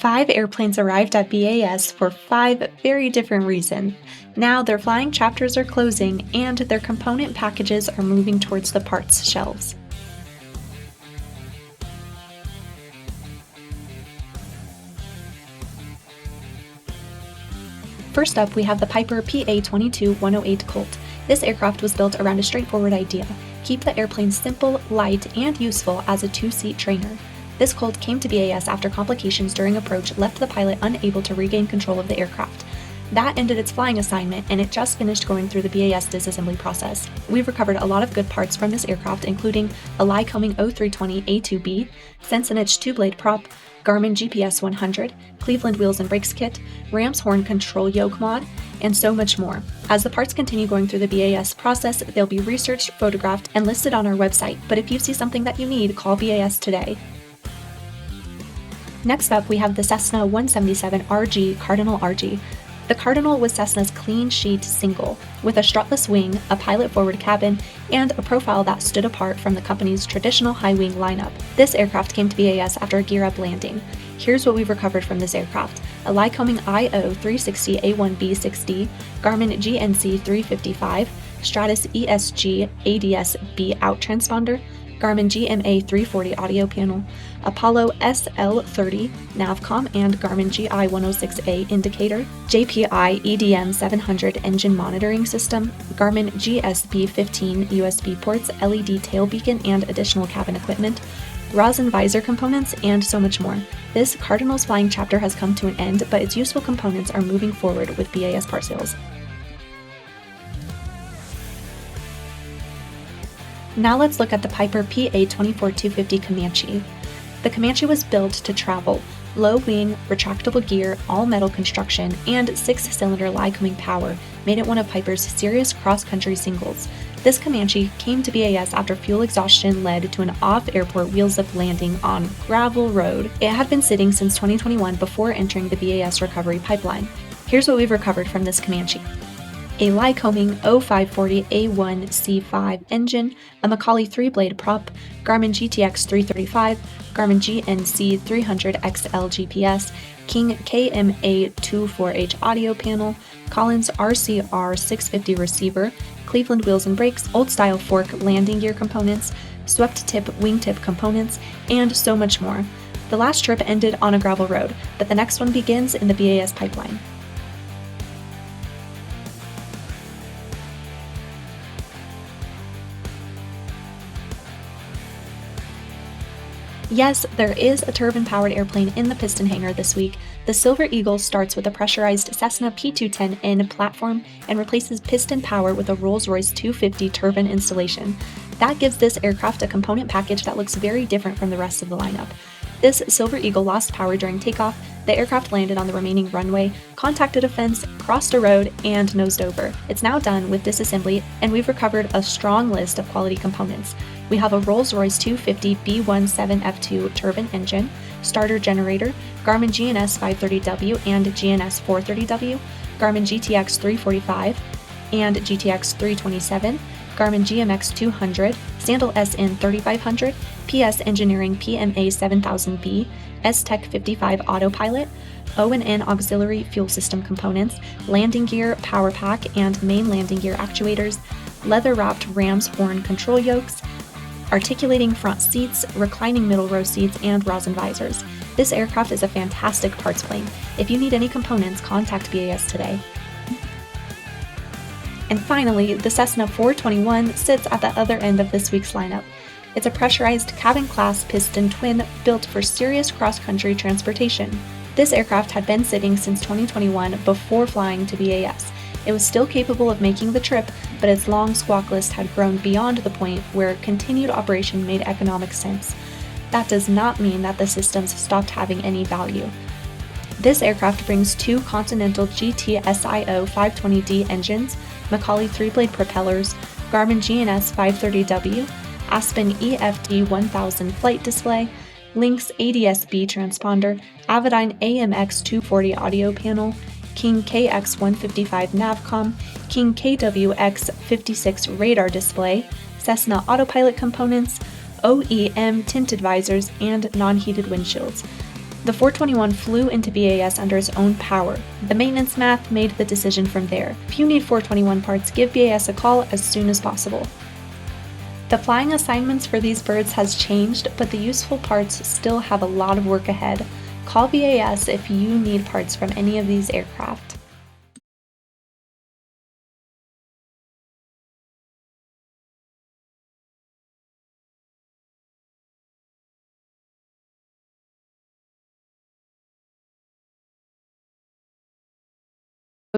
5 airplanes arrived at BAS for 5 very different reasons. Now their flying chapters are closing and their component packages are moving towards the parts shelves. First up, we have the Piper PA-22-108 Colt. This aircraft was built around a straightforward idea: keep the airplane simple, light, and useful as a 2-seat trainer. This Colt came to BAS after complications during approach left the pilot unable to regain control of the aircraft. That ended its flying assignment, and it just finished going through the BAS disassembly process. We've recovered a lot of good parts from this aircraft, including a Lycoming O-320-A2B, Sensenich 2-blade prop, Garmin GPS-100, Cleveland wheels and brakes kit, Ram's horn control yoke mod, and so much more. As the parts continue going through the BAS process, they'll be researched, photographed, and listed on our website, but if you see something that you need, call BAS today. Next up, we have the Cessna 177 RG Cardinal RG. The Cardinal was Cessna's clean sheet single, with a strutless wing, a pilot-forward cabin, and a profile that stood apart from the company's traditional high-wing lineup. This aircraft came to BAS after a gear-up landing. Here's what we've recovered from this aircraft: a Lycoming IO-360-A1B6D, Garmin GNC-355, Stratus ESG ADS-B out transponder, Garmin GMA-340 audio panel, Apollo SL30 Navcom and Garmin GI-106A indicator, JPI EDM-700 engine monitoring system, Garmin GSB-15 USB ports, LED tail beacon and additional cabin equipment, rosin visor components, and so much more. This Cardinal's flying chapter has come to an end, but its useful components are moving forward with BAS part sales. Now let's look at the Piper PA-24-250 Comanche. The Comanche was built to travel. Low wing, retractable gear, all-metal construction, and 6-cylinder Lycoming power made it one of Piper's serious cross-country singles. This Comanche came to BAS after fuel exhaustion led to an off-airport wheels-up landing on gravel road. It had been sitting since 2021 before entering the BAS recovery pipeline. Here's what we've recovered from this Comanche: a Lycoming O-540-A1C5 engine, a Macaulay 3-blade prop, Garmin GTX 335, Garmin GNC 300XL GPS, King KMA-24H audio panel, Collins RCR 650 receiver, Cleveland wheels and brakes, old-style fork landing gear components, swept tip wingtip components, and so much more. The last trip ended on a gravel road, but the next one begins in the BAS pipeline. Yes, there is a turbine-powered airplane in the piston hangar this week. The Silver Eagle starts with a pressurized Cessna P210N platform and replaces piston power with a Rolls-Royce 250 turbine installation. That gives this aircraft a component package that looks very different from the rest of the lineup. This Silver Eagle lost power during takeoff. The aircraft landed on the remaining runway, contacted a fence, crossed a road, and nosed over. It's now done with disassembly, and we've recovered a strong list of quality components. We have a Rolls-Royce 250 B17F2 turbine engine, starter generator, Garmin GNS 530W and GNS 430W, Garmin GTX 345 and GTX 327, Garmin GMX 200, Sandal SN 3500, PS Engineering PMA 7000B, S-Tech 55 autopilot, O&N auxiliary fuel system components, landing gear, power pack, and main landing gear actuators, leather-wrapped Ram's horn control yokes, articulating front seats, reclining middle row seats, and rosin visors. This aircraft is a fantastic parts plane. If you need any components, contact BAS today. And finally, the Cessna 421 sits at the other end of this week's lineup. It's a pressurized cabin-class piston twin built for serious cross-country transportation. This aircraft had been sitting since 2021 before flying to BAS. It was still capable of making the trip, but its long squawk list had grown beyond the point where continued operation made economic sense. That does not mean that the systems stopped having any value. This aircraft brings 2 Continental GT-SIO 520D engines, Macaulay 3-blade propellers, Garmin GNS 530W, Aspen EFD 1000 flight display, Lynx ADS-B transponder, Avidyne AMX 240 audio panel, King KX155 Navcom, King KWX56 radar display, Cessna autopilot components, OEM tinted visors, and non-heated windshields. The 421 flew into BAS under its own power. The maintenance math made the decision from there. If you need 421 parts, give BAS a call as soon as possible. The flying assignments for these birds has changed, but the useful parts still have a lot of work ahead. Call BAS if you need parts from any of these aircraft.